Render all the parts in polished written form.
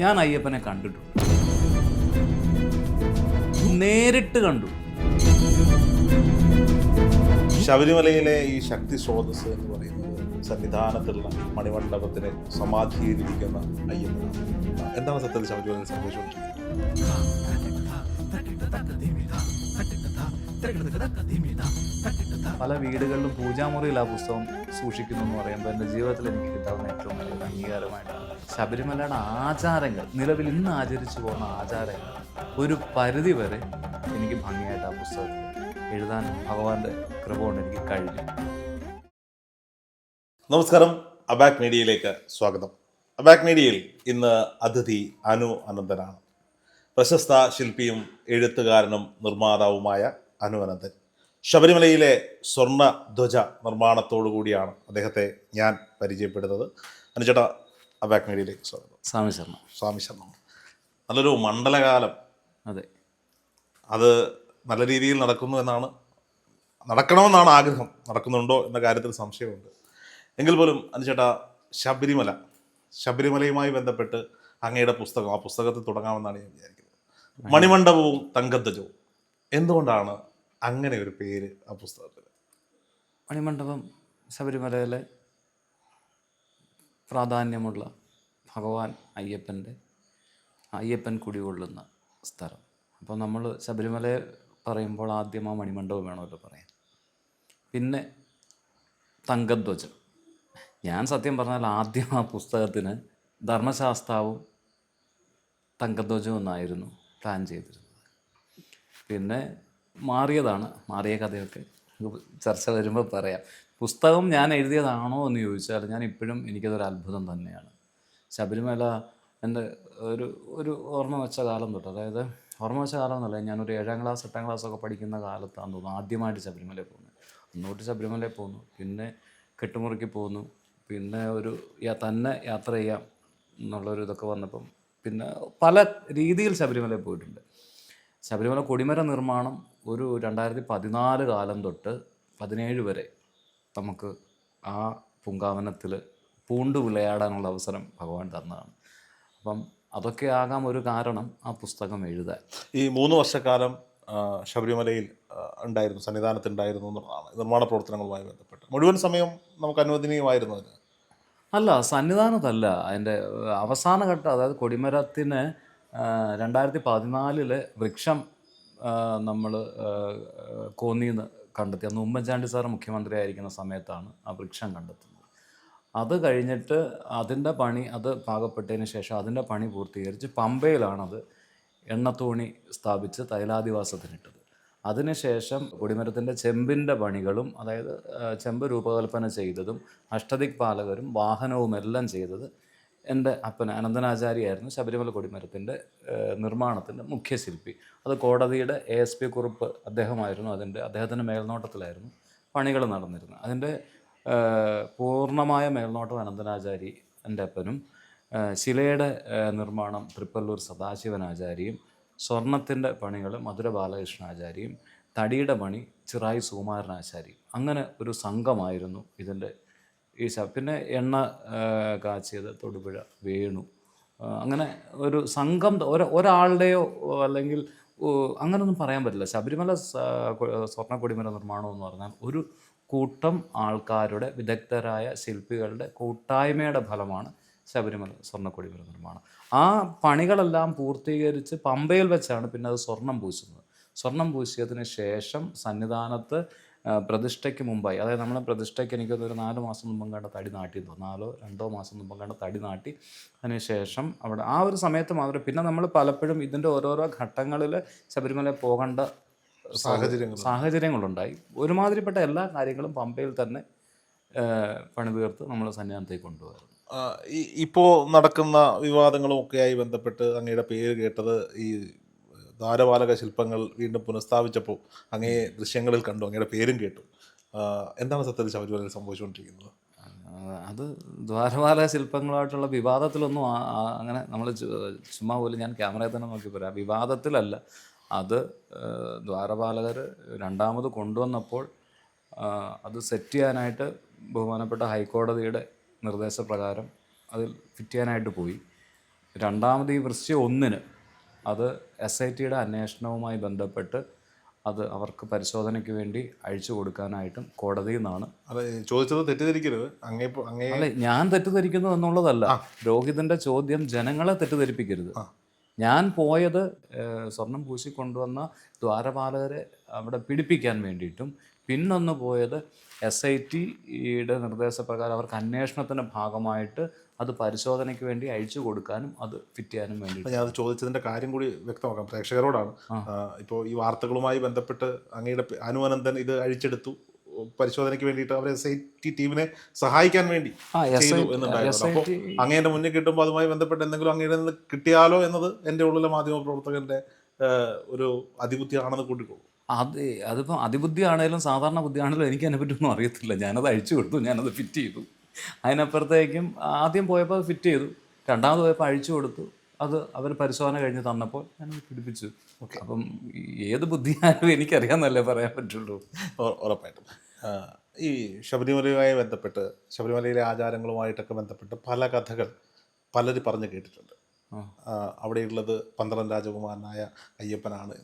ഞാൻ അയ്യപ്പനെ കണ്ടിട്ടുണ്ട്, നേരിട്ട് കണ്ടു. ശബരിമലയിലെ ഈ ശക്തി സ്രോതസ് എന്ന് പറയുന്നത് സന്നിധാനത്തുള്ള മണിമണ്ഡപത്തിന് സമാധിയിലിരിക്കുന്ന അയ്യപ്പനാണ്. എന്താണ് സത്യത്തിൽ ശബരിമലയിൽ സംഭവിച്ചുകൊണ്ടിരിക്കുന്നത്? പല വീടുകളിലും പൂജാമുറിയിൽ ആ പുസ്തകം സൂക്ഷിക്കുന്നു എന്ന് പറയുമ്പോൾ എൻ്റെ ജീവിതത്തിൽ എനിക്ക് കിട്ടാവുന്ന ഏറ്റവും നല്ലൊരു അംഗീകാരമായിട്ടാണ്. ശബരിമലയുടെ ആചാരങ്ങൾ, നിലവിൽ ഇന്ന് ആചരിച്ചു പോകുന്ന ആചാരങ്ങൾ ഒരു പരിധി വരെ എനിക്ക് ഭംഗിയായിട്ട് ആ പുസ്തകത്തിൽ എഴുതാൻ ഭഗവാന്റെ കൃപ കൊണ്ട് എനിക്ക് കഴിഞ്ഞു. നമസ്കാരം, അബാക് മീഡിയയിലേക്ക് സ്വാഗതം. അബാക് മീഡിയയിൽ ഇന്ന് അതിഥി അനു അനന്തനാണ്. പ്രശസ്ത ശില്പിയും എഴുത്തുകാരനും നിർമ്മാതാവുമായ അനു അനന്തൻ. ശബരിമലയിലെ സ്വർണ്ണ ധ്വജ നിർമ്മാണത്തോടു കൂടിയാണ് അദ്ദേഹത്തെ ഞാൻ പരിചയപ്പെടുന്നത്. അനുചേട്ടാ, അബാക് മീഡിയയിലേക്ക് സ്വാഗതം. സ്വാമി ശരണം. നല്ലൊരു മണ്ഡലകാലം. അതെ, അത് നല്ല രീതിയിൽ നടക്കുന്നു എന്നാണ്, നടക്കണമെന്നാണ് ആഗ്രഹം. നടക്കുന്നുണ്ടോ എന്ന കാര്യത്തിൽ സംശയമുണ്ട്. എങ്കിൽ പോലും അനുചേട്ടാ, ശബരിമലയുമായി ബന്ധപ്പെട്ട് അങ്ങയുടെ പുസ്തകം, ആ പുസ്തകത്തിൽ തുടങ്ങാമെന്നാണ് ഞാൻ വിചാരിക്കുന്നത്. മണിമണ്ഡപവും തങ്കധ്വജവും, എന്തുകൊണ്ടാണ് അങ്ങനെ ഒരു പേര് ആ പുസ്തകത്തിൽ? മണിമണ്ഡപം ശബരിമലയിലെ പ്രാധാന്യമുള്ള ഭഗവാൻ അയ്യപ്പൻ കുടികൊള്ളുന്ന സ്ഥലം. അപ്പോൾ നമ്മൾ ശബരിമലയെ പറയുമ്പോൾ ആദ്യം ആ മണിമണ്ഡപം വേണമല്ലോ പറയാൻ. പിന്നെ തങ്കധ്വജം. ഞാൻ സത്യം പറഞ്ഞാൽ ആദ്യം ആ പുസ്തകത്തിന് ധർമ്മശാസ്താവും തങ്കധ്വജവും എന്നായിരുന്നു പ്ലാൻ ചെയ്തിരുന്നത്. പിന്നെ മാറിയ കഥയൊക്കെ ചർച്ച വരുമ്പോൾ പറയാം. പുസ്തകം ഞാൻ എഴുതിയതാണോ എന്ന് ചോദിച്ചാൽ ഞാൻ ഇപ്പോഴും എനിക്കതൊരു അത്ഭുതം തന്നെയാണ്. ശബരിമല എൻ്റെ ഒരു ഓർമ്മ വെച്ച കാലം തൊട്ട്, അതായത് ഓർമ്മ വെച്ച കാലം എന്നല്ല, ഞാനൊരു 7ാം ക്ലാസ് 8ാം ക്ലാസ്സൊക്കെ പഠിക്കുന്ന കാലത്താണെന്ന് തോന്നുന്നു ആദ്യമായിട്ട് ശബരിമലയിൽ പോകുന്നത്. അന്നോട്ട് ശബരിമലയിൽ പോകുന്നു, പിന്നെ കെട്ടുമുറുക്കി പോകുന്നു, പിന്നെ തന്നെ യാത്ര ചെയ്യാം എന്നുള്ളൊരു ഇതൊക്കെ വന്നപ്പം പിന്നെ പല രീതിയിൽ ശബരിമലയിൽ പോയിട്ടുണ്ട്. ശബരിമല കൊടിമര നിർമ്മാണം ഒരു 2014 കാലം തൊട്ട് 17 വരെ നമുക്ക് ആ പൂങ്കാവനത്തിൽ പൂണ്ടു വിളയാടാനുള്ള അവസരം ഭഗവാൻ തന്നതാണ്. അപ്പം അതൊക്കെ ആകാം ഒരു കാരണം ആ പുസ്തകം എഴുതാൻ. ഈ 3 വർഷക്കാലം ശബരിമലയിൽ ഉണ്ടായിരുന്നു, സന്നിധാനത്തുണ്ടായിരുന്നു എന്നുള്ളതാണ് നിർമ്മാണ പ്രവർത്തനങ്ങളുമായി ബന്ധപ്പെട്ട്. മുഴുവൻ സമയം നമുക്ക് അനുവദനീയമായിരുന്നു അതിന്? അല്ല, സന്നിധാനത്തല്ല, അതിൻ്റെ അവസാന ഘട്ടം, അതായത് കൊടിമരത്തിന് 2014 വൃക്ഷം നമ്മൾ കോന്നിന്ന് കണ്ടെത്തി. അന്ന് ഉമ്മൻചാണ്ടി സാറ് മുഖ്യമന്ത്രി ആയിരിക്കുന്ന സമയത്താണ് ആ വൃക്ഷം കണ്ടെത്തുന്നത്. അത് കഴിഞ്ഞിട്ട് അതിൻ്റെ പണി, അത് പാകപ്പെട്ടതിന് ശേഷം അതിൻ്റെ പണി പൂർത്തീകരിച്ച് പമ്പയിലാണത് എണ്ണത്തോണി സ്ഥാപിച്ച് തൈലാദിവാസത്തിനിട്ടത്. അതിനുശേഷം കൊടിമരത്തിൻ്റെ ചെമ്പിൻ്റെ പണികളും, അതായത് ചെമ്പ് രൂപകൽപ്പന ചെയ്തതും അഷ്ടദിക്പാലകരും വാഹനവും എല്ലാം ചെയ്തത് എൻ്റെ അപ്പൻ അനന്തനാചാര്യായിരുന്നു. ശബരിമല കൊടിമരത്തിൻ്റെ നിർമ്മാണത്തിൻ്റെ മുഖ്യശില്പി. അത് കോടതിയുടെ ASP കുറുപ്പ് അദ്ദേഹമായിരുന്നു. അദ്ദേഹത്തിൻ്റെ മേൽനോട്ടത്തിലായിരുന്നു പണികൾ നടന്നിരുന്നത്. അതിൻ്റെ പൂർണ്ണമായ മേൽനോട്ടം അനന്തനാചാരി എൻ്റെ അപ്പനും, ശിലയുടെ നിർമ്മാണം തൃപ്പല്ലൂർ സദാശിവനാചാരിയും, സ്വർണത്തിൻ്റെ പണികൾ മധുര ബാലകൃഷ്ണാചാരിയും, തടിയുടെ പണി ചിറായി സുകുമാരനാചാരിയും. അങ്ങനെ ഒരു സംഘമായിരുന്നു ഇതിൻ്റെ പിന്നെ എണ്ണ കാച്ചിയത് തൊടുപുഴ വേണു. അങ്ങനെ ഒരു സംഘം, ഒരാളുടെയോ അല്ലെങ്കിൽ അങ്ങനെയൊന്നും പറയാൻ പറ്റില്ല. ശബരിമല സ്വർണ്ണ കൊടിമര നിർമ്മാണം എന്ന് പറഞ്ഞാൽ ഒരു കൂട്ടം ആൾക്കാരുടെ, വിദഗ്ധരായ ശില്പികളുടെ കൂട്ടായ്മയുടെ ഫലമാണ് ശബരിമല സ്വർണ്ണക്കൊടിമര നിർമ്മാണം. ആ പണികളെല്ലാം പൂർത്തീകരിച്ച് പമ്പയിൽ വെച്ചാണ് പിന്നെ അത് സ്വർണം പൂശുന്നത്. സ്വർണം പൂശിയതിന് ശേഷം സന്നിധാനത്ത് പ്രതിഷ്ഠയ്ക്ക് മുമ്പായി, അതായത് നമ്മൾ പ്രതിഷ്ഠയ്ക്ക് എനിക്കൊരു 4 മാസം മുമ്പ് കണ്ട തടി നാട്ടി, 2 മാസം മുമ്പ് കണ്ട തടി നാട്ടി. അതിനുശേഷം അവിടെ ആ ഒരു സമയത്ത് മാത്രമേ, പിന്നെ നമ്മൾ പലപ്പോഴും ഇതിൻ്റെ ഓരോരോ ഘട്ടങ്ങളിൽ ശബരിമല പോകേണ്ട സാഹചര്യങ്ങളുണ്ടായി. ഒരുമാതിരിപ്പെട്ട എല്ലാ കാര്യങ്ങളും പമ്പയിൽ തന്നെ പണി തീർത്ത് നമ്മൾ സന്നിധാനത്തേക്ക് കൊണ്ടുപോകും. ഇപ്പോൾ നടക്കുന്ന വിവാദങ്ങളും ഒക്കെയായി ബന്ധപ്പെട്ട് അങ്ങയുടെ പേര് കേട്ടത് ഈ ദ്വാരപാലക ശില്പങ്ങൾ വീണ്ടും പുനഃസ്ഥാപിച്ചപ്പോൾ അങ്ങയെ ദൃശ്യങ്ങളിൽ കണ്ടു, അങ്ങയുടെ പേരും കേട്ടു. എന്താണ് സത്യത്തിൽ ശബരിമലയിൽ സംഭവിച്ചുകൊണ്ടിരിക്കുന്നത്? അത് ദ്വാരപാലക ശില്പങ്ങളായിട്ടുള്ള വിവാദത്തിലൊന്നും അങ്ങനെ നമ്മൾ ചുമ്മാ പോലും ഞാൻ ക്യാമറയിൽ തന്നെ നോക്കി പറയാം, വിവാദത്തിലല്ല. അത് ദ്വാരപാലകർ രണ്ടാമത് കൊണ്ടുവന്നപ്പോൾ അത് സെറ്റ് ചെയ്യാനായിട്ട് ബഹുമാനപ്പെട്ട ഹൈക്കോടതിയുടെ നിർദ്ദേശപ്രകാരം അതിൽ ഫിറ്റ് ചെയ്യാനായിട്ട് പോയി. രണ്ടാമത് ഈ വൃശ്ചികം 1 അത് SITയുടെ അന്വേഷണവുമായി ബന്ധപ്പെട്ട് അത് അവർക്ക് പരിശോധനയ്ക്ക് വേണ്ടി അഴിച്ചു കൊടുക്കാനായിട്ടും കോടതിയിൽ നിന്നാണ്. അത് ചോദിച്ചത് തെറ്റിദ്ധരിക്കരുത്, അങ്ങേ അല്ല, ഞാൻ തെറ്റിദ്ധരിക്കുന്നു എന്നുള്ളതല്ല, രോഹിതിൻ്റെ ചോദ്യം ജനങ്ങളെ തെറ്റിദ്ധരിപ്പിക്കരുത്. ഞാൻ പോയത് സ്വർണം പൂശിക്കൊണ്ടുവന്ന ദ്വാരപാലകരെ അവിടെ പിടിപ്പിക്കാൻ വേണ്ടിയിട്ടും, പിന്നൊന്ന് പോയത് SITയുടെ നിർദ്ദേശപ്രകാരം അവർക്ക് അന്വേഷണത്തിൻ്റെ ഭാഗമായിട്ട് അത് പരിശോധനയ്ക്ക് വേണ്ടി അഴിച്ചു കൊടുക്കാനും അത് ഫിറ്റ് ചെയ്യാനും വേണ്ടിയിട്ട്. ഞാൻ അത് ചോദിച്ചതിൻ്റെ കാര്യം കൂടി വ്യക്തമാക്കാം പ്രേക്ഷകരോടാണ്. ഇപ്പോൾ ഈ വാർത്തകളുമായി ബന്ധപ്പെട്ട് അങ്ങയുടെ അനുവനന്ദൻ ഇത് അഴിച്ചെടുത്തു പരിശോധനയ്ക്ക് വേണ്ടിയിട്ട് അവരെ SIT ടീമിനെ സഹായിക്കാൻ വേണ്ടി ചെയ്തു എന്നുണ്ടായിരുന്നു. അപ്പോൾ അങ്ങയുടെ മുന്നിൽ കിട്ടുമ്പോൾ അതുമായി ബന്ധപ്പെട്ട് എന്തെങ്കിലും അങ്ങയുടെ നിന്ന് കിട്ടിയാലോ എന്നത് എൻ്റെ ഉള്ളിലെ മാധ്യമ പ്രവർത്തകൻ്റെ ഒരു അതിബുദ്ധിയാണെന്ന് കൂട്ടിക്കോളൂ. അതിപ്പം അതിബുദ്ധിയാണേലും സാധാരണ ബുദ്ധിയാണേലും എനിക്ക് അതിനെപ്പറ്റൊന്നും അറിയത്തില്ല. ഞാനത് അഴിച്ചു കൊടുത്തു, ഞാനത് ഫിറ്റ് ചെയ്തു. അതിനപ്പുറത്തേക്കും ആദ്യം പോയപ്പോൾ അത് ഫിറ്റ് ചെയ്തു, രണ്ടാമത് പോയപ്പോൾ അഴിച്ചു കൊടുത്തു. അത് അവർ പരിശോധന കഴിഞ്ഞ് തന്നപ്പോൾ ഞാനത് പിടിപ്പിച്ചു. അപ്പം ഏത് ബുദ്ധിയായാലും എനിക്കറിയാമെന്നല്ലേ പറയാൻ പറ്റുള്ളൂ. ഉറപ്പായിട്ടും ഈ ശബരിമലയുമായി ബന്ധപ്പെട്ട്, ശബരിമലയിലെ ആചാരങ്ങളുമായിട്ടൊക്കെ ബന്ധപ്പെട്ട് പല കഥകൾ പലരും പറഞ്ഞു കേട്ടിട്ടുണ്ട്. അവിടെയുള്ളത് 12 രാജകുമാരനായ അയ്യപ്പനാണ്,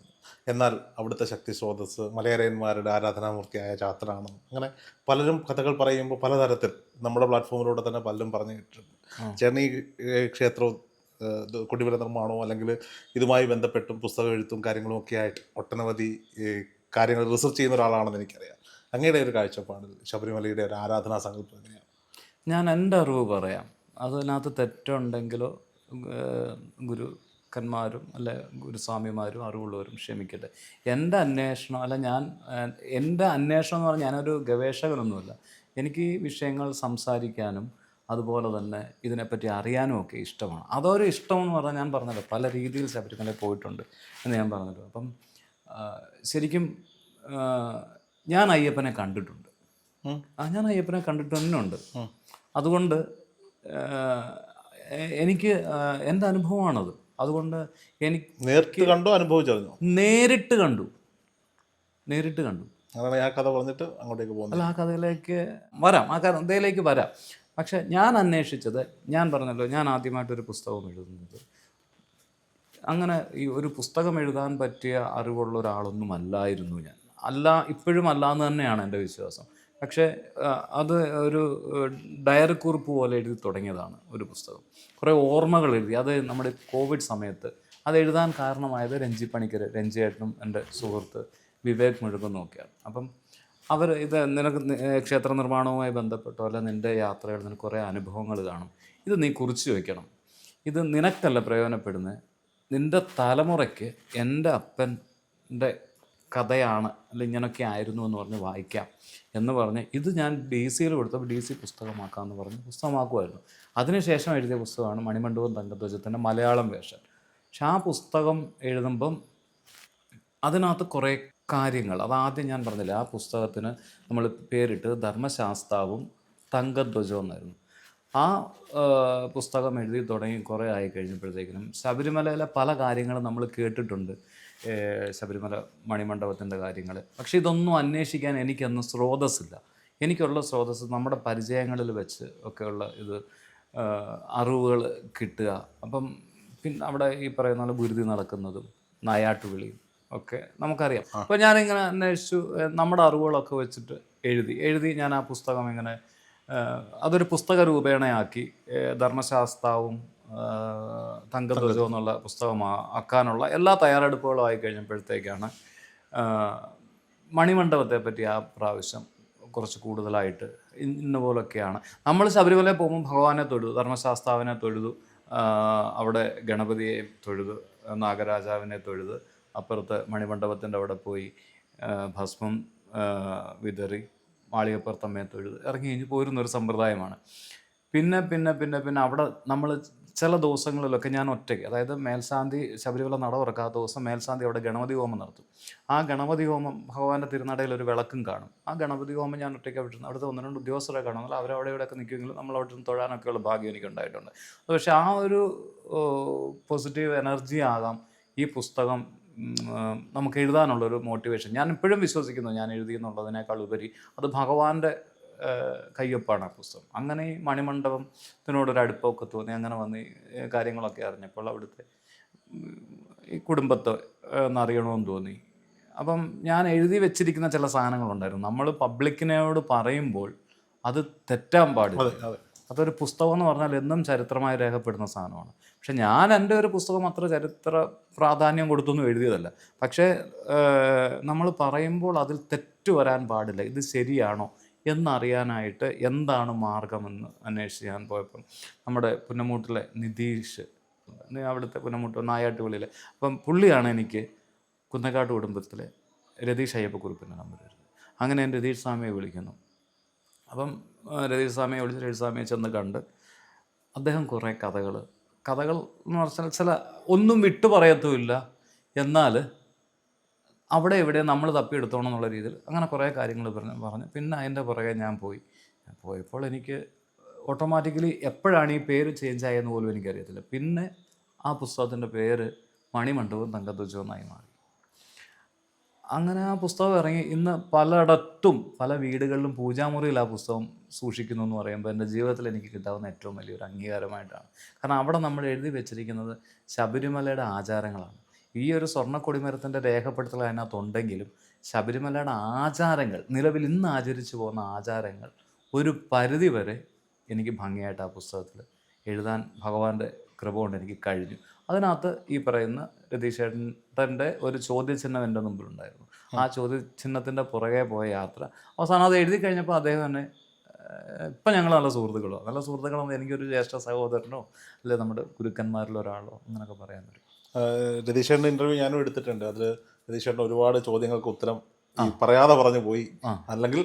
എന്നാൽ അവിടുത്തെ ശക്തി സ്രോതസ് മലയരയന്മാരുടെ ആരാധനാമൂർത്തിയായ ചാത്തനാണ്. അങ്ങനെ പലരും കഥകൾ പറയുമ്പോൾ പലതരത്തിൽ നമ്മുടെ പ്ലാറ്റ്ഫോമിലൂടെ തന്നെ പലരും പറഞ്ഞു കേട്ടിട്ടുണ്ട്. ചേട്ടൻ ഈ ക്ഷേത്രവും കൊടിമര നിർമ്മാണവും അല്ലെങ്കിൽ ഇതുമായി ബന്ധപ്പെട്ടും പുസ്തകം എഴുത്തും കാര്യങ്ങളും ഒക്കെ ആയിട്ട് ഒട്ടനവധി കാര്യങ്ങൾ റിസർച്ച് ചെയ്യുന്ന ഒരാളാണെന്ന് എനിക്കറിയാം. അങ്ങയുടെ ഒരു കാഴ്ചപ്പാടിൽ ശബരിമലയുടെ ഒരു ആരാധനാ സങ്കല്പം എങ്ങനെയാണ്? ഞാൻ എൻ്റെ അറിവ് പറയാം, അതിനകത്ത് തെറ്റുണ്ടെങ്കിലോ ഗുരുക്കന്മാരും അല്ലെ ഗുരുസ്വാമിമാരും അറിവുള്ളവരും ക്ഷമിക്കട്ടെ. എൻ്റെ അന്വേഷണം എൻ്റെ അന്വേഷണം എന്ന് പറഞ്ഞാൽ ഞാനൊരു ഗവേഷകനൊന്നുമില്ല. എനിക്ക് ഈ വിഷയങ്ങൾ സംസാരിക്കാനും അതുപോലെ തന്നെ ഇതിനെപ്പറ്റി അറിയാനും ഒക്കെ ഇഷ്ടമാണ്. അതൊരു ഇഷ്ടമെന്ന് പറഞ്ഞാൽ ഞാൻ പറഞ്ഞല്ലോ പല രീതിയിൽ ശബരിമലയിൽ പോയിട്ടുണ്ട് എന്ന് ഞാൻ പറഞ്ഞല്ലോ. അപ്പം ശരിക്കും ഞാൻ അയ്യപ്പനെ കണ്ടിട്ടുണ്ട്. ഞാൻ അയ്യപ്പനെ കണ്ടിട്ട് തന്നെ ഉണ്ട്. അതുകൊണ്ട് എനിക്ക് എൻ്റെ അനുഭവമാണത്. അതുകൊണ്ട് എനിക്ക് നേരിട്ട് കണ്ടോ അനുഭവിച്ചറിഞ്ഞോ? നേരിട്ട് കണ്ടു. അതാണ് ആ കഥ പറഞ്ഞിട്ട് അങ്ങോട്ടേക്ക് പോകുന്നത്. അല്ല, ആ കഥയിലേക്ക് വരാം, ആ കഥയിലേക്ക് വരാം. പക്ഷെ ഞാൻ അന്വേഷിച്ചത്, ഞാൻ പറഞ്ഞല്ലോ ഞാൻ ആദ്യമായിട്ടൊരു പുസ്തകം എഴുതുന്നത്, അങ്ങനെ ഈ ഒരു പുസ്തകം എഴുതാൻ പറ്റിയ അറിവുള്ള ഒരാളൊന്നും അല്ലായിരുന്നു ഞാൻ. ഇപ്പോഴും അല്ല എന്ന് തന്നെയാണ് എൻ്റെ വിശ്വാസം. പക്ഷേ അത് ഒരു ഡയറി കുറിപ്പ് പോലെ എഴുതി തുടങ്ങിയതാണ് ഒരു പുസ്തകം. കുറേ ഓർമ്മകൾ എഴുതി. അത് നമ്മുടെ കോവിഡ് സമയത്ത് അത് എഴുതാൻ കാരണമായത് രഞ്ജിയേട്ടനും എൻ്റെ സുഹൃത്ത് വിവേക് മുഴുകുന്നും ഒക്കെയാണ്. അപ്പം അവർ ഇത് നിനക്ക് ക്ഷേത്ര നിർമ്മാണവുമായി ബന്ധപ്പെട്ടോ അല്ല നിൻ്റെ യാത്രകൾ നിനക്ക് കുറേ അനുഭവങ്ങൾ കാണും, ഇത് നീ കുറിച്ച് വയ്ക്കണം, ഇത് നിനക്കല്ല പ്രയോജനപ്പെടുന്നത്, നിൻ്റെ തലമുറയ്ക്ക് എൻ്റെ അപ്പൻ്റെ കഥയാണ്, അല്ല ഇങ്ങനെയൊക്കെ ആയിരുന്നു എന്ന് പറഞ്ഞ് വായിക്കാം എന്ന് പറഞ്ഞ് ഇത് ഞാൻ DC കൊടുത്തപ്പോൾ DC പുസ്തകമാക്കാമെന്ന് പറഞ്ഞ് പുസ്തകമാക്കുമായിരുന്നു. അതിനുശേഷം എഴുതിയ പുസ്തകമാണ് മണിമണ്ഡപം തങ്കധ്വജത്തിൻ്റെ മലയാളം വേർഷൻ. പക്ഷെ ആ പുസ്തകം എഴുതുമ്പം അതിനകത്ത് കുറേ കാര്യങ്ങൾ, അതാദ്യം ഞാൻ പറഞ്ഞില്ല, ആ പുസ്തകത്തിന് നമ്മൾ പേരിട്ട് ധർമ്മശാസ്താവും തങ്കധ്വജവും എന്നായിരുന്നു. ആ പുസ്തകം എഴുതി തുടങ്ങി കുറേ ആയി കഴിഞ്ഞപ്പോഴത്തേക്കിനും ശബരിമലയിലെ പല കാര്യങ്ങളും നമ്മൾ കേട്ടിട്ടുണ്ട്, ശബരിമല മണിമണ്ഡപത്തിൻ്റെ കാര്യങ്ങൾ. പക്ഷേ ഇതൊന്നും അന്വേഷിക്കാൻ എനിക്കന്ന് സ്രോതസ്സില്ല. എനിക്കുള്ള സ്രോതസ്സ് നമ്മുടെ പരിചയങ്ങളിൽ വെച്ച് ഒക്കെയുള്ള ഇത് അറിവുകൾ കിട്ടുക. അപ്പം പിന്നെ അവിടെ ഈ പറയുന്ന പോലെ ഗുരുതി നടക്കുന്നതും നായാട്ടുവിളിയും ഒക്കെ നമുക്കറിയാം. അപ്പോൾ ഞാനിങ്ങനെ അന്വേഷിച്ചു, നമ്മുടെ അറിവുകളൊക്കെ വെച്ചിട്ട് എഴുതി ഞാൻ ആ പുസ്തകം ഇങ്ങനെ അതൊരു പുസ്തക രൂപേണയാക്കി ധർമ്മശാസ്താവും തങ്കധ്വജവും എന്നുള്ള പുസ്തകമാക്കാനുള്ള എല്ലാ തയ്യാറെടുപ്പുകളും ആയി കഴിഞ്ഞപ്പോഴത്തേക്കാണ് മണിമണ്ഡപത്തെ പറ്റി ആ പ്രാവശ്യം കുറച്ച് കൂടുതലായിട്ട് ഇന്ന പോലൊക്കെയാണ്. നമ്മൾ ശബരിമലയിൽ പോകുമ്പോൾ ഭഗവാനെ തൊഴുതു, ധർമ്മശാസ്താവിനെ തൊഴുതു, അവിടെ ഗണപതിയെ തൊഴുതു, നാഗരാജാവിനെ തൊഴുത്, അപ്പുറത്ത് മണിമണ്ഡപത്തിൻ്റെ അവിടെ പോയി ഭസ്മം വിതറി മാളികപ്പുറത്തമ്മയെ തൊഴുത് ഇറങ്ങി കഴിഞ്ഞ് പോരുന്നൊരു സമ്പ്രദായമാണ്. പിന്നെ അവിടെ നമ്മൾ ചില ദിവസങ്ങളിലൊക്കെ ഞാൻ ഒറ്റയ്ക്ക്, അതായത് മേൽശാന്തി ശബരിമല നട തുറക്കാത്ത ദിവസം മേൽശാന്തി അവിടെ ഗണപതി ഹോമം നടത്തും. ആ ഗണപതി ഹോമം ഭഗവാന്റെ തിരുനടയിൽ ഒരു വിളക്കും കാണും. ആ ഗണപതി ഹോമം ഞാൻ ഒറ്റയ്ക്ക് വിട്ടിരുന്നു. അവിടുത്തെ 1-2 ഉദ്യോഗസ്ഥരെ കാണുന്നില്ല, അവരവിടെ ഇവിടെയൊക്കെ നിൽക്കുമെങ്കിലും നമ്മൾ അവിടെ നിന്ന് തൊഴാനൊക്കെയുള്ള ഭാഗ്യം എനിക്കുണ്ടായിട്ടുണ്ട്. പക്ഷേ ആ ഒരു പോസിറ്റീവ് എനർജി ആകാം ഈ പുസ്തകം നമുക്ക് എഴുതാനുള്ളൊരു മോട്ടിവേഷൻ. ഞാൻ ഇപ്പോഴും വിശ്വസിക്കുന്നു ഞാൻ എഴുതി എന്നുള്ളതിനേക്കാൾ ഉപരി അത് ഭഗവാന്റെ കയ്യൊപ്പാണ് ആ പുസ്തകം. അങ്ങനെ ഈ മണിമണ്ഡപത്തിനോടൊരു അടുപ്പമൊക്കെ തോന്നി. അങ്ങനെ വന്ന് ഈ കാര്യങ്ങളൊക്കെ അറിഞ്ഞപ്പോൾ അവിടുത്തെ ഈ കുടുംബത്തെ ഒന്നറിയണമെന്ന് തോന്നി. അപ്പം ഞാൻ എഴുതി വെച്ചിരിക്കുന്ന ചില സാധനങ്ങളുണ്ടായിരുന്നു. നമ്മൾ പബ്ലിക്കിനോട് പറയുമ്പോൾ അത് തെറ്റാൻ പാടില്ല. അതെ അതെ. അതൊരു പുസ്തകം എന്ന് പറഞ്ഞാൽ എന്നും ചരിത്രമായി രേഖപ്പെടുന്ന സാധനമാണ്. പക്ഷെ ഞാൻ എൻ്റെ ഒരു പുസ്തകം അത്ര ചരിത്ര പ്രാധാന്യം കൊടുത്തൊന്നും എഴുതിയതല്ല. പക്ഷേ നമ്മൾ പറയുമ്പോൾ അതിൽ തെറ്റ് വരാൻ പാടില്ല. ഇത് ശരിയാണോ എന്നറിയാനായിട്ട് എന്താണ് മാർഗമെന്ന് അന്വേഷിച്ച് ഞാൻ പോയപ്പം നമ്മുടെ പുന്നമൂട്ടിലെ നിതീഷ്, അവിടുത്തെ പുന്നമൂട്ട് നായാട്ടുകളിലെ, അപ്പം പുള്ളിയാണ് എനിക്ക് കുന്നക്കാട്ട് കുടുംബത്തിലെ രതീഷ് അയ്യപ്പക്കുറുപ്പിൻ്റെ നമ്പർ വരുന്നത്. അങ്ങനെ ഞാൻ രതീഷ് സ്വാമിയെ വിളിക്കുന്നു. അപ്പം രതീഷ് സ്വാമിയെ വിളിച്ച് രതീഷ് സ്വാമിയെ ചെന്ന് കണ്ട് അദ്ദേഹം കുറേ കഥകൾ എന്ന് പറഞ്ഞാൽ ചില ഒന്നും വിട്ടു പറയത്തുമില്ല, എന്നാൽ അവിടെ ഇവിടെ നമ്മൾ തപ്പിയെടുത്തോണം എന്നുള്ള രീതിയിൽ അങ്ങനെ കുറേ കാര്യങ്ങൾ പറഞ്ഞ് പിന്നെ അതിൻ്റെ പുറകെ ഞാൻ പോയപ്പോൾ എനിക്ക് ഓട്ടോമാറ്റിക്കലി എപ്പോഴാണ് ഈ പേര് ചേഞ്ച് ആയെന്ന് പോലും എനിക്കറിയത്തില്ല. പിന്നെ ആ പുസ്തകത്തിൻ്റെ പേര് മണിമണ്ഡപവും തങ്കധ്വജവും എന്നായി മാറി. അങ്ങനെ ആ പുസ്തകം ഇറങ്ങി ഇന്ന് പലയിടത്തും പല വീടുകളിലും പൂജാമുറിയിൽ ആ പുസ്തകം സൂക്ഷിക്കുന്നു എന്ന് പറയുമ്പോൾ എൻ്റെ ജീവിതത്തിൽ എനിക്ക് കിട്ടാവുന്ന ഏറ്റവും വലിയൊരു അംഗീകാരമായിട്ടാണ്. കാരണം അവിടെ നമ്മൾ എഴുതി വെച്ചിരിക്കുന്നത് ശബരിമലയുടെ ആചാരങ്ങളാണ്. ഈ ഒരു സ്വർണ്ണക്കൊടിമരത്തിൻ്റെ രേഖപ്പെടുത്തൽ അതിനകത്തുണ്ടെങ്കിലും ശബരിമലയുടെ ആചാരങ്ങൾ, നിലവിൽ ഇന്ന് ആചരിച്ചു പോകുന്ന ആചാരങ്ങൾ ഒരു പരിധി വരെ എനിക്ക് ഭംഗിയായിട്ട് ആ പുസ്തകത്തിൽ എഴുതാൻ ഭഗവാന്റെ കൃപ കൊണ്ട് എനിക്ക് കഴിഞ്ഞു. അതിനകത്ത് ഈ പറയുന്ന രതീഷേട്ടൻ്റെ ഒരു ചോദ്യചിഹ്നം എൻ്റെ മുമ്പിലുണ്ടായിരുന്നു. ആ ചോദ്യചിഹ്നത്തിൻ്റെ പുറകെ പോയ യാത്ര അവസാനം അത് എഴുതി കഴിഞ്ഞപ്പോൾ അദ്ദേഹം തന്നെ ഇപ്പം ഞങ്ങൾ നല്ല സുഹൃത്തുക്കളോ എനിക്കൊരു ജ്യേഷ്ഠ സഹോദരനോ അല്ലെ നമ്മുടെ ഗുരുക്കന്മാരിലൊരാളോ അങ്ങനെയൊക്കെ പറയാൻ പറ്റും. രതീഷേട്ടൻ്റെ ഇൻ്റർവ്യൂ ഞാനും എടുത്തിട്ടുണ്ട്. അതിൽ രതീഷേട്ടൻ ഒരുപാട് ചോദ്യങ്ങൾക്ക് ഉത്തരം പറയാതെ പറഞ്ഞു പോയി, അല്ലെങ്കിൽ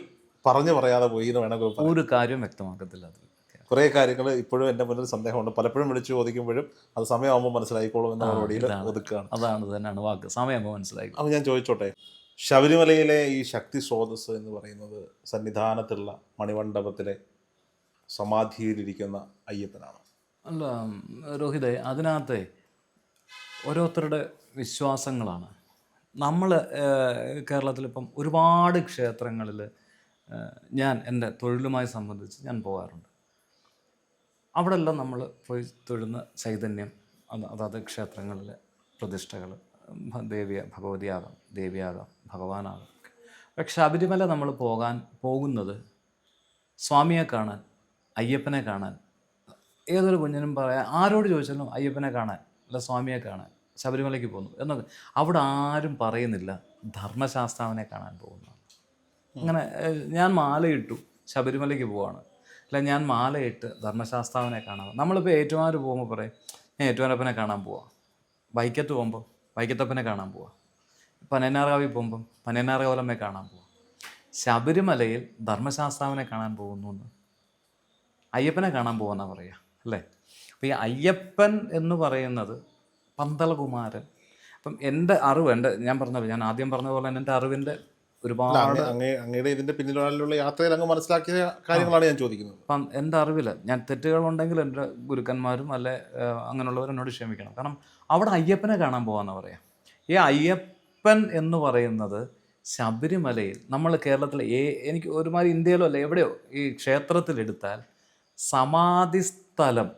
പറയാതെ പോയി എന്ന് വേണമെങ്കിൽ ഒരു കാര്യം വ്യക്തമാക്കത്തില്ല. അത് കുറേ കാര്യങ്ങൾ ഇപ്പോഴും എൻ്റെ മുന്നിൽ സന്ദേഹമുണ്ട്. പലപ്പോഴും വിളിച്ചു ചോദിക്കുമ്പോഴും അത് സമയമാകുമ്പോൾ മനസ്സിലായിക്കോളും എന്ന മറുപടിയിൽ ഒതുക്കുകയാണ്. അതാണ് തന്നെയാണ് വാക്ക്, സമയമാകുമ്പോൾ മനസ്സിലായി. അപ്പോൾ ഞാൻ ചോദിച്ചോട്ടെ, ശബരിമലയിലെ ഈ ശക്തി സ്രോതസ് എന്ന് പറയുന്നത് സന്നിധാനത്തുള്ള മണിമണ്ഡപത്തിലെ സമാധിയിലിരിക്കുന്ന അയ്യപ്പനാണ്? അല്ല രോഹിതേ, അതിനകത്തെ ഓരോരുത്തരുടെ വിശ്വാസങ്ങളാണ്. നമ്മൾ കേരളത്തിലിപ്പം ഒരുപാട് ക്ഷേത്രങ്ങളിൽ ഞാൻ എൻ്റെ തൊഴിലുമായി സംബന്ധിച്ച് ഞാൻ പോകാറുണ്ട്. അവിടെ എല്ലാം നമ്മൾ പോയി തൊഴുന്ന ചൈതന്യം, അതാത് ക്ഷേത്രങ്ങളിലെ പ്രതിഷ്ഠകൾ, ഭഗവതിയാകാം, ദേവിയാകാം, ഭഗവാനാകാം. പക്ഷെ ശബരിമല നമ്മൾ പോകുന്നത് സ്വാമിയെ കാണാൻ, അയ്യപ്പനെ കാണാൻ. ഏതൊരു കുഞ്ഞിനും പറയാം, ആരോട് ചോദിച്ചാലും അയ്യപ്പനെ കാണാൻ അല്ല സ്വാമിയെ കാണാൻ ശബരിമലയ്ക്ക് പോകുന്നു എന്നൊക്കെ. അവിടെ ആരും പറയുന്നില്ല ധർമ്മശാസ്താവിനെ കാണാൻ പോകുന്നു. അങ്ങനെ ഞാൻ മാലയിട്ടു ശബരിമലയ്ക്ക് പോവാണ്, അല്ല ഞാൻ മാലയിട്ട് ധർമ്മശാസ്താവിനെ കാണാൻ. നമ്മളിപ്പോൾ ഏറ്റുമാനൂർ പോകുമ്പോൾ പറയും ഞാൻ ഏറ്റുമാനപ്പനെ കാണാൻ പോവാം, വൈക്കത്ത് പോകുമ്പോൾ വൈക്കത്തപ്പനെ കാണാൻ പോവാം, പനയനാർകാവിൽ പോകുമ്പം പനയനാർകാവലമ്മയെ കാണാൻ പോവാം. ശബരിമലയിൽ ധർമ്മശാസ്താവിനെ കാണാൻ പോകുന്നു എന്ന്, അയ്യപ്പനെ കാണാൻ പോകുമെന്നാണ് പറയുക അല്ലേ. അപ്പോൾ ഈ അയ്യപ്പൻ എന്ന് പറയുന്നത് പന്തളകുമാരൻ. അപ്പം എൻ്റെ അറിവ്, ഞാൻ പറഞ്ഞല്ലോ, ഞാൻ ആദ്യം പറഞ്ഞതുപോലെ തന്നെ എൻ്റെ അറിവിൻ്റെ ഒരുപാട് അങ്ങയുടെ ഇതിൻ്റെ പിന്നിലുള്ള യാത്രയിൽ അങ്ങ് മനസ്സിലാക്കിയ കാര്യങ്ങളാണ് ഞാൻ ചോദിക്കുന്നത്. അപ്പം എൻ്റെ അറിവിൽ ഞാൻ തെറ്റുകളുണ്ടെങ്കിൽ എൻ്റെ ഗുരുക്കന്മാരും അല്ലെ അങ്ങനെയുള്ളവർ എന്നോട് ക്ഷമിക്കണം. കാരണം അവിടെ അയ്യപ്പനെ കാണാൻ പോകാമെന്ന് പറയാം. ഈ അയ്യപ്പൻ എന്ന് പറയുന്നത് ശബരിമലയിൽ, നമ്മൾ കേരളത്തിൽ എനിക്ക് ഒരുമാതിരി ഇന്ത്യയിലോ അല്ല എവിടെയോ ഈ ക്ഷേത്രത്തിലെടുത്താൽ സമാധിസ്ഥലം,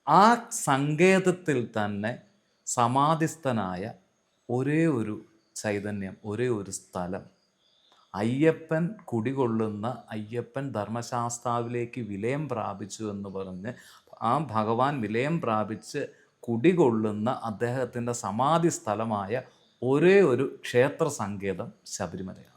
ആ സങ്കേതത്തിൽ തന്നെ സമാധിസ്ഥനായ ഒരേ ഒരു ചൈതന്യം, ഒരേ ഒരു സ്ഥലം, അയ്യപ്പൻ കുടികൊള്ളുന്ന, അയ്യപ്പൻ ധർമ്മശാസ്താവിലേക്ക് വിലയം പ്രാപിച്ചു എന്ന് പറഞ്ഞ് ആ ഭഗവാൻ വിലയം പ്രാപിച്ച് കുടികൊള്ളുന്ന അദ്ദേഹത്തിൻ്റെ സമാധി സ്ഥലമായ ഒരേ ഒരു ക്ഷേത്ര സങ്കേതം ശബരിമലയാണ്.